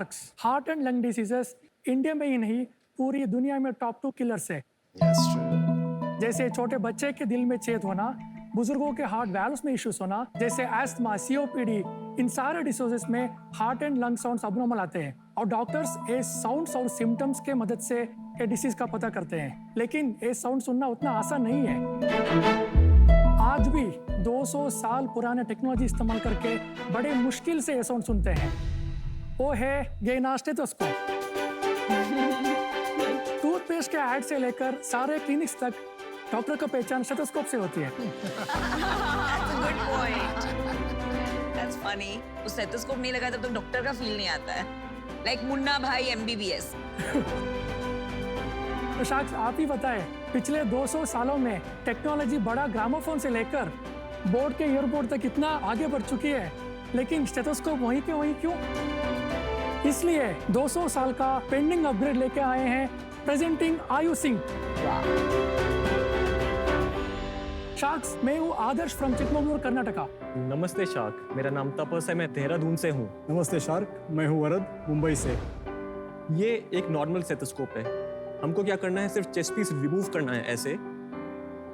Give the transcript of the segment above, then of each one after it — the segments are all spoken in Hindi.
Sharks heart and lung diseases India में ही नहीं पूरी दुनिया में टॉप 2 किलर्स है। जैसे छोटे बच्चे के दिल में छेद होना, बुजुर्गों के हार्ट वैल्व्स में इश्यूज होना, जैसे एस्थमा, सीओपीडी, इन सारे डिसऑर्डर्स में heart and lung sounds abnormal आते हैं और डॉक्टर्स ये साउंड्स और सिम्टम्स के मदद से ये डिसीज का पता करते हैं। लेकिन ये साउंड सुनना उतना आसान नहीं है। आज भी 200 साल पुराने टेक्नोलॉजी इस्तेमाल करके बड़े मुश्किल से ये साउंड सुनते हैं। वो है गेना स्टेथोस्कोप। टूथपेस्ट के ऐड से लेकर सारे क्लिनिक्स तक डॉक्टर का पहचान स्टेथोस्कोप से होती है। That's a good point. That's funny. उस स्टेथोस्कोप नहीं लगा तब तक डॉक्टर का फील नहीं आता है। Like मुन्ना भाई MBBS. तो शायद आप ही बताएं, पिछले 200 सालों में टेक्नोलॉजी बड़ा ग्रामोफोन से लेकर बोर्ड के ईयरपोर्ट तक कितना आगे बढ़ चुकी है, लेकिन स्टेथोस्कोप वहीं के वहीं क्यों? इसलिए 200 साल का पेंडिंग अपग्रेड लेके आए हैं, प्रेजेंटिंग आयु सिंह। शार्क्स, मैं हूँ आदर्श फ्रॉम चिकमंगलूर, कर्नाटका। नमस्ते शार्क, मेरा नाम तपस है, मैं देहरादून से हूँ। नमस्ते शार्क, मैं हूँ वरद, मुंबई से। ये एक नॉर्मल स्टेथोस्कोप है। हमको क्या करना है, सिर्फ चेस्ट पीस रिमूव करना है ऐसे,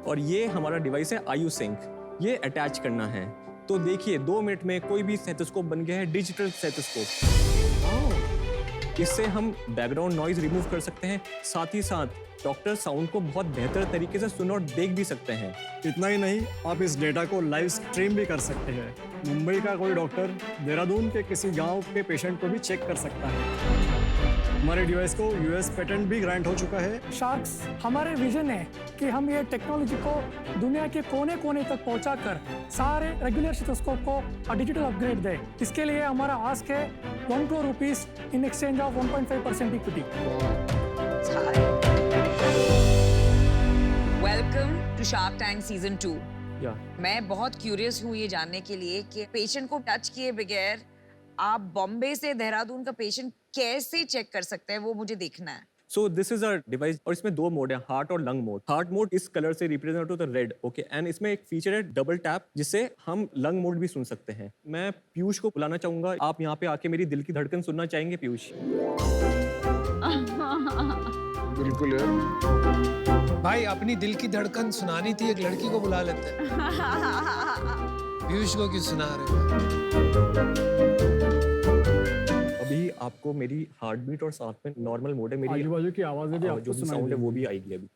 और ये हमारा डिवाइस है आयु सिंक, ये अटैच करना है। तो देखिए 2 मिनट में कोई भी स्टेथोस्कोप बन गया है डिजिटल स्टेथोस्कोप। इससे हम बैकग्राउंड नॉइज रिमूव कर सकते हैं, साथ ही साथ डॉक्टर साउंड को बहुत बेहतर तरीके से सुन और देख भी सकते हैं। इतना ही नहीं, आप इस डेटा को लाइव स्ट्रीम भी कर सकते हैं। मुंबई का कोई डॉक्टर देहरादून के किसी गांव के पेशेंट को भी चेक कर सकता है। हमारे डिवाइस को यूएस पेटेंट भी ग्रांट हो चुका है। शार्क्स, हमारे विजन है कि हम ये टेक्नोलॉजी को दुनिया के कोने कोने तक पहुंचाकर सारे रेगुलर स्टेथोस्कोप को डिजिटल अपग्रेड दें। इसके लिए हमारा आस्क है 1 crore rupees in exchange of 1.5% equity. Welcome to Shark Tank Season 2. या मैं बहुत क्यूरियस हूँ ये जानने के लिए कि पेशेंट को टच किए बगैर आप बॉम्बे से देहरादून का पेशेंट कैसे चेक कर सकते हैं, वो मुझे देखना है। So this is our device, और इसमें 2 मोड है, हार्ट और लंग मोड। हार्ट मोड इस कलर से रिप्रेजेंट होता है, रेड, ओके। एंड इसमें एक फीचर है डबल टैप, जिससे हम लंग मोड भी सुन सकते हैं। मैं पीयूष को बुलाना चाहूंगा। आप यहाँ पे आके मेरी दिल की धड़कन सुनना चाहेंगे पीयूष? बिल्कुल यार। भाई अपनी दिल की धड़कन सुनानी थी, एक लड़की को बुला लेते हैं। पीयूष को क्यों सुना रहे हो? अभी आपको मेरी हार्ट बीट और साथ में नॉर्मल मोड है, मेरी आजू बाजू की आवाजें भी आपको जो भी सुनाई साउंड है वो देंगी। भी आएगी अभी।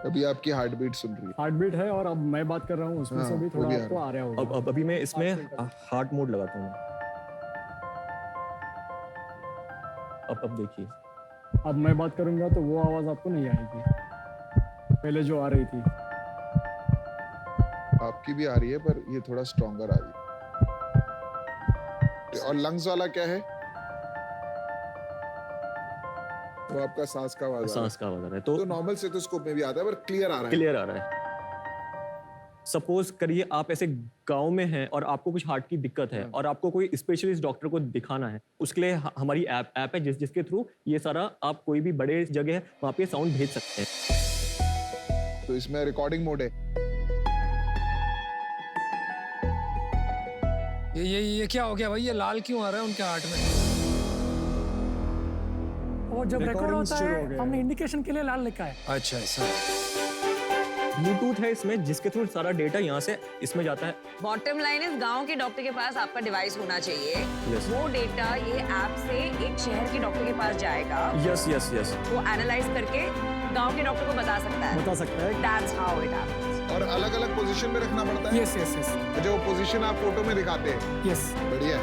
अभी आपकी हार्ट बीट सुन रही है। हार्ट बीट है, और अब मैं बात कर रहा हूँ उसमें से भी वो थोड़ा भी आ आपको रहा आ रहा होगा। अब अभी मैं इसमें हार्ट मोड लगाता हूँ। अब देखिए, अब मैं बात करूंगा तो वो आवाज आपको नहीं आएगी, पहले जो आ रही थी। आपकी भी आ रही है, पर ये थोड़ा स्ट्रॉन्गर आ रही है। और लंग्स वाला क्या है? वो आपका सांस का आवाज आ रहा सांस का आवाज आ रहा है। है। तो नॉर्मल स्टेथोस्कोप में भी आता है, पर क्लियर आ रहा है। क्लियर आ रहा है। सपोज करिए आप ऐसे गांव में हैं और आपको कुछ हार्ट की दिक्कत है और आपको कोई स्पेशलिस्ट डॉक्टर को दिखाना है, उसके लिए हमारी ऐप है जिसके थ्रू ये सारा आप कोई भी बड़े जगह है वहाँ पे साउंड भेज सकते हैं। तो इसमें रिकॉर्डिंग मोड है। ये क्या हो गया भाई? ये लाल क्यों आ रहा है उनके हार्ट में? और जब रिकॉर्ड Recording होता शुरू हो है गया हमने है। इंडिकेशन के लिए लाल लिखा है। अच्छा ऐसा। ब्लूटूथ है इसमें, जिसके थ्रू सारा डेटा यहाँ से इसमें जाता है। बॉटम लाइन इस गांव के डॉक्टर के पास आपका डिवाइस होना चाहिए। Yes. वो डेटा ये ऐप से एक शहर के डॉक्टर के पास जाएगा, यस यस यस। वो एनालाइज करके गांव के डॉक्टर को बता सकता है। बता सकता है। That's how it happens. और अलग अलग पोजीशन में रखना पड़ता है। यस यस यस जो पोजीशन आप फोटो में दिखाते हैं। यस। बढ़िया है।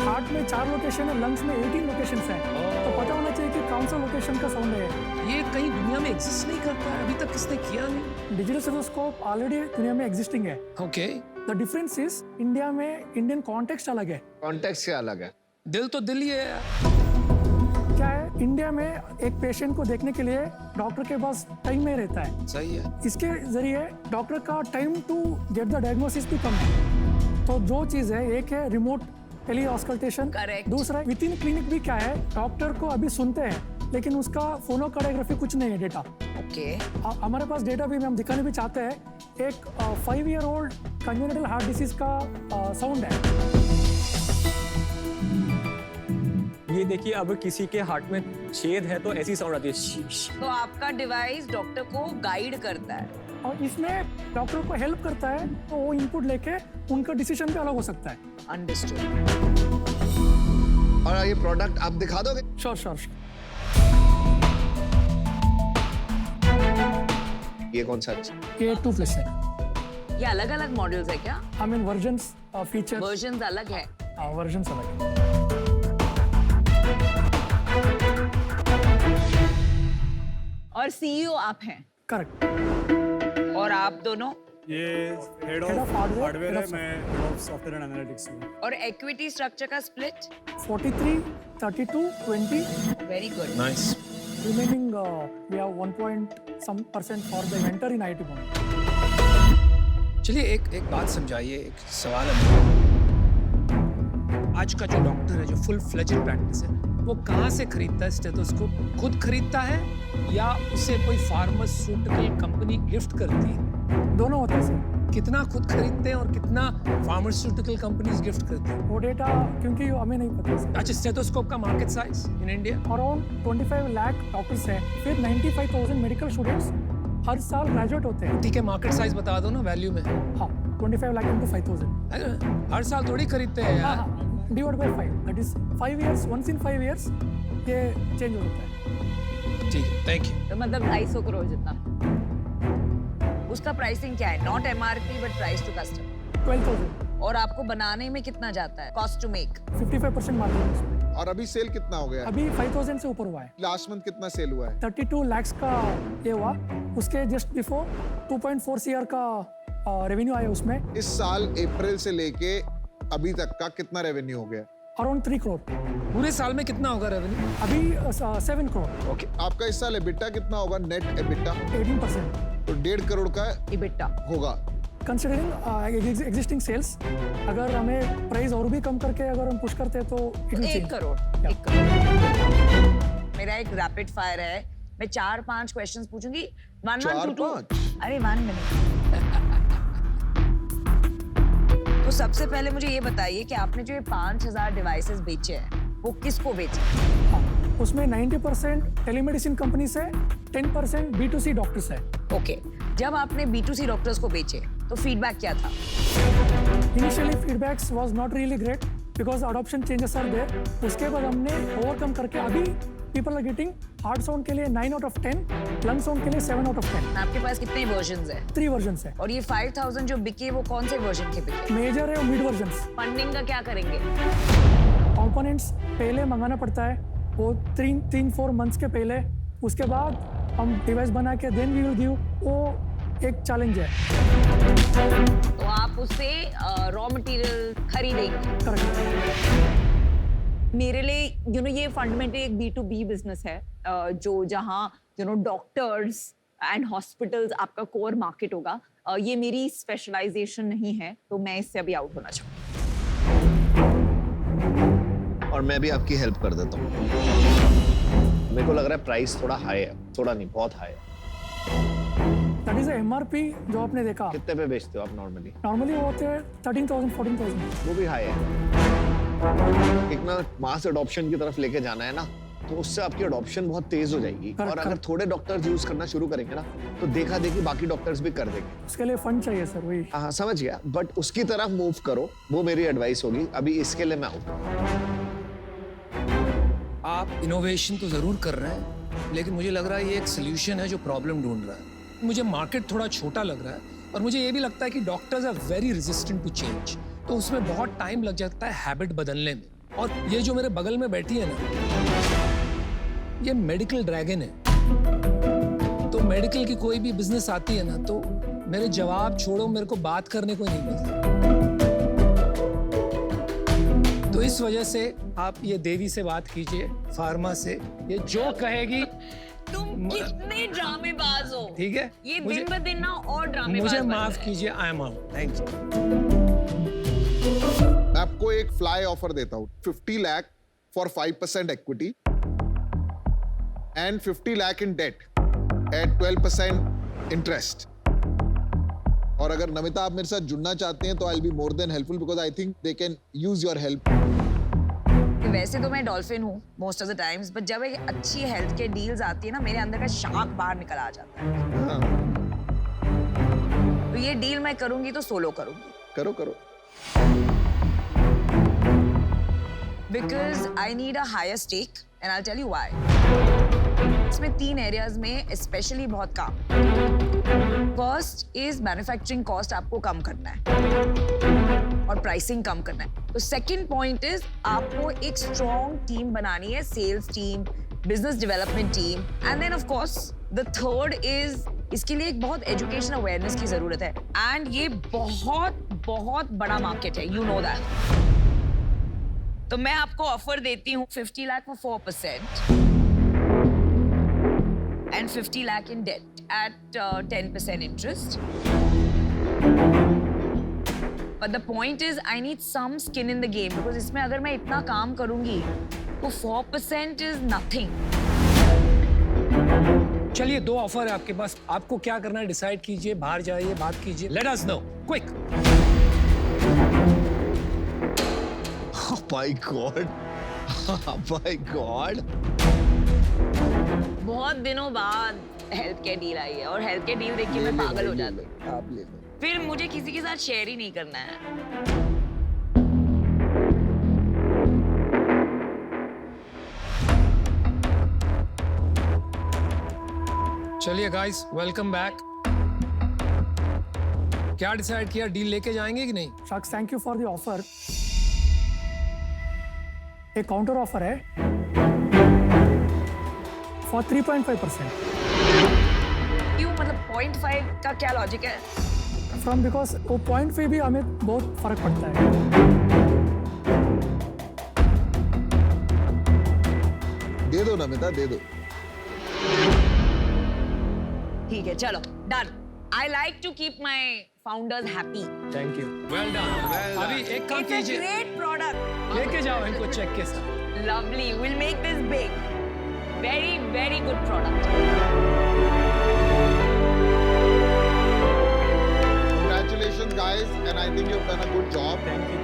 हार्ट में 4 लोकेशन है, लंग्स में 18 लोकेशंस हैं, तो पता होना चाहिए कि कौन सा लोकेशन का साउंड है। ये कहीं दुनिया में एग्जिस्ट नहीं करता है, अभी तक किसने किया नहीं। डिजिटल स्टेथोस्कोप ऑलरेडी दुनिया में एग्जिस्टिंग है। Okay, the difference is India में इंडियन कॉन्टेक्स्ट अलग है। कॉन्टेक्स्ट क्या अलग है? दिल तो दिल ही है यार। क्या है, इंडिया में एक पेशेंट को देखने के लिए डॉक्टर के पास टाइम नहीं रहता है। सही है। इसके जरिए डॉक्टर का time to get the diagnosis भी कम है। तो जो चीज़ है, एक है रिमोट टेली ऑस्कल्टेशन, Correct. दूसरा विद इन क्लिनिक भी क्या है, डॉक्टर को अभी सुनते हैं लेकिन उसका फोनोकार्डियोग्राफी कुछ नहीं है डेटा। ओके। हमारे पास डेटा भी हम दिखाने भी चाहते हैं एक 5-year-old कंजेनिटल हार्ट डिसीज का साउंड है। ये देखिए, अब किसी के हार्ट में छेद है तो ऐसी साउंड आती है, शीश। तो आपका डिवाइस डॉक्टर को गाइड करता है। और इसमें डॉक्टर को हेल्प करता है, तो वो इनपुट लेके उनका डिसीजन भी अलग हो सकता है। अंडरस्टूड। और ये प्रोडक्ट आप दिखा दोगे? Sure sure. ये कौन सा? ये 2+ है। ये अलग अलग मॉडल्स है क्या? I mean versions, feature versions अलग है। वर्जन्स अलग है। और सीईओ आप हैं। करेक्ट। और आप दोनों? ये head Head of of hardware, hardware head है, of मैं head of software and analytics हूँ। और इक्विटी स्ट्रक्चर का split? 43, 32, 20. Very good. Nice. Remaining, we have 1% for the inventor in IT Bond. चलिए एक बात समझाइए, एक सवाल है मेरा। आज का जो डॉक्टर है, जो फुल फ्लेजेड प्रैक्टिस है, वो कहाँ से खरीदता है स्टेथोस्कोप? खुद खरीदता है या उसे कोई फार्मास्यूटिकल कंपनी गिफ्ट करती है? दोनों होते हैं सर। कितना खुद खरीदते हैं और कितना फार्मास्यूटिकल कंपनीज गिफ्ट करती हैं? वो डेटा क्योंकि हमें नहीं पता सर। अच्छा, स्टेथोस्कोप का market size in India? Around 25 lakh doctors हैं, फिर 95,000 मेडिकल स्टूडेंट्स हर साल ग्रेजुएट होते हैं। ठीक है, मार्केट साइज बता दो ना वैल्यू में। हाँ, 25 लाख into 5,000। है ना? हर साल थोड़ी खरीदते हैं हाँ यार। हाँ, divide by 5, that is 5 years, once in 5 years ये चेंज हो जाता है। ठीक है, थैंक यू। तो मतलब 250 करोड़ जितना। उसका प्राइसिंग क्या है? Not MRP but price to customer. 12,000। और आपको बनाने में कितना जाता है? Cost to make? 55% मार्जिन है उसमें। और अभी सेल कितना हो गया? अभी 5,000 से ऊपर हुआ है। लास्ट मंथ कितना सेल हुआ है? 32 lakhs का ये हुआ। उसके जस्ट बिफोर 2.4 CR का रेवेन्यू आया उसमें। इस साल अप्रैल से लेके अभी तक का कितना रेवेन्यू हो गया? अराउंड 3 करोड़। पूरे साल में कितना होगा रेवेन्यू? अभी 7 करोड़। ओके। आपका इस साल एबिटा कितना होगा? Net EBITDA 18%। तो 1.5 करोड़ का इबिटा होगा। कंसिडरिंग एग्जिस्टिंग सेल्स, अगर हमें प्राइस और भी कम करके अगर हम पुश करते हैं तो it will 1 change. Crore. Yeah. 1 crore. मेरा एक रैपिड फायर है। मैं 4-5 क्वेश्चंस पूछूंगी। 1 1 2 2। 4-5? अरे 1 मिनट। तो सबसे पहले मुझे ये बताइए कि आपने जो ये 5,000 डिवाइसेस बेचे हैं, वो किसको बेचे? हाँ, उसमें 90% टेलीमेडिसिन कंपनी से, 10% B2C डॉक्टर्स है। ओके। जब आपने B2C डॉक्टर्स को बेचे, तो फीडबैक क्या था? Initially feedbacks was not really great because adoption changes are there. उसके बाद हमने ओवरकम करके अभी people are getting heart sound के लिए 9 out of 10, लंग साउंड के लिए 7 out of 10। आपके पास कितने वर्जन्स हैं? 3 वर्जन्स है। और ये 5,000 जो बिके, वो कौन से वर्जन के बिके? मेजर है और मिड वर्जन्स। फंडिंग का क्या करेंगे? कंपोनेंट्स पहले मंगाना पड़ता है, वो 3-4 मंथ्स के पहले। उसके बाद हम डिवाइस बना के देन वी विल गिव। वो एक चैलेंज है। तो आप उससे रॉ मटेरियल खरीदेंगे। करेक्ट। मेरे लिए ये फंडामेंटली एक B2B बिजनेस है, जो जहाँ डॉक्टर्स एंड हॉस्पिटल्स आपका कोर मार्केट होगा। ये मेरी स्पेशलाइजेशन नहीं है, तो मैं इससे अभी आउट होना चाहूँगी। और मैं भी आपकी हेल्प कर देता हूँ। मेरे को लग रहा है प्राइस थोड़ा हाई है, थोड़ा नहीं बहुत हाई है। दैट इज MRP जो आपने देखा। कितने पे बेचते हो आप नॉर्मली? नॉर्मली वो होते हैं 13,000, 14,000। वो भी हाई है। एक ना मास अडॉप्शन की तरफ लेके जाना है ना, तो उससे आपकी अडॉप्शन बहुत तेज हो जाएगी। और अगर थोड़े डॉक्टर्स यूज करना शुरू करेंगे ना, तो देखा देखी बाकी डॉक्टर्स भी कर देंगे। उसके लिए फंड चाहिए सर, वही। हाँ समझ गया, बट उसकी तरफ मूव करो, वो मेरी एडवाइस होगी। अभी इसके लिए मैं आउट। आप इनोवेशन तो जरूर कर रहे हैं, लेकिन मुझे लग रहा है ये एक सोल्यूशन है जो प्रॉब्लम ढूंढ रहा है। मुझे मार्केट थोड़ा छोटा लग रहा है, और मुझे ये भी लगता है कि doctors are very resistant to change. तो उसमें बहुत टाइम लग जाता है हैबिट बदलने में। और ये जो मेरे बगल में बैठी है ना, ये मेडिकल ड्रैगन है। तो मेडिकल की कोई भी बिजनेस आती है ना, तो मेरे जवाब छोड़ो, मेरे को बात करने को नहीं मिलता। तो इस वजह से आप ये देवी से बात कीजिए, फार्मा से, ये जो कहेगी। तुम कितने ड्रामेबाज हो। ठीक है, ये दिन ब दिन ना और ड्रामेबाज मुझे बन माफ रहे हैं। कीजिए, I am out. Thank you. मैं आपको एक फ्लाई ऑफर देता हूँ। 50 lakh for 5% equity and 50 lakh in debt at 12% interest. और अगर नमिता आप मेरे साथ जुड़ना चाहते हैं तो I will be more than helpful because I think they can use your help. वैसे तो मैं डॉल्फिन हूँ most of the times, but जब एक अच्छी हेल्थ के डील्स आती है ना, मेरे अंदर का शार्क बाहर निकल आ जाता है। तो ये डील मैं करूंगी तो सोलो करूंगी, करो करो। Because I need a higher stake and I tell you why. इसमें 3 एरियाज में स्पेशली बहुत काम। फर्स्ट इज मैन्युफैक्चरिंग कॉस्ट आपको कम करना है और प्राइसिंग कम करना है। तो सेकंड पॉइंट इज आपको एक स्ट्रॉन्ग टीम बनानी है, sales team, business development team, and then of course the third is इसके लिए एक बहुत एजुकेशन अवेयरनेस की जरूरत है। एंड ये बहुत बहुत बड़ा मार्केट है, यू नो दैट। तो मैं आपको ऑफर देती हूँ 50 lakh for 4% and 50 lakh in debt at 10% interest. But the point is, I need some skin in the game because इसमें अगर मैं इतना काम करूंगी तो 4% is nothing. चलिए 2 ऑफर है आपके पास, आपको क्या करना है डिसाइड कीजिए, बाहर जाइए, बात कीजिए, let us know quick. Oh my God. Oh my God. बहुत दिनों बाद हेल्थ केयर डील आई है और हेल्थ केयर डील देख के मैं पागल हो जाती हूँ। आप ले लो। फिर मुझे किसी के साथ शेयर ही नहीं करना है। चलिए गाइस, वेलकम बैक। क्या डिसाइड किया, डील लेके जाएंगे कि नहीं? शख्स thank you for the offer. एक काउंटर ऑफर है फॉर 3.5%। क्यों, मतलब 0.5 का क्या लॉजिक है? फ्रॉम बिकॉज वो पॉइंट पे भी हमें बहुत फर्क पड़ता है। दे दो नमिता, दे दो। ठीक है, चलो done. I like to keep my founders happy. Thank you. Well done. अभी एक काम इट्स अ कीजिए, ग्रेट प्रोडक्ट। लेके जाओ इनको चेक के साथ। Lovely. We'll make this big. Very, very good product. Congratulations guys and I think you've done a good job. Thank you.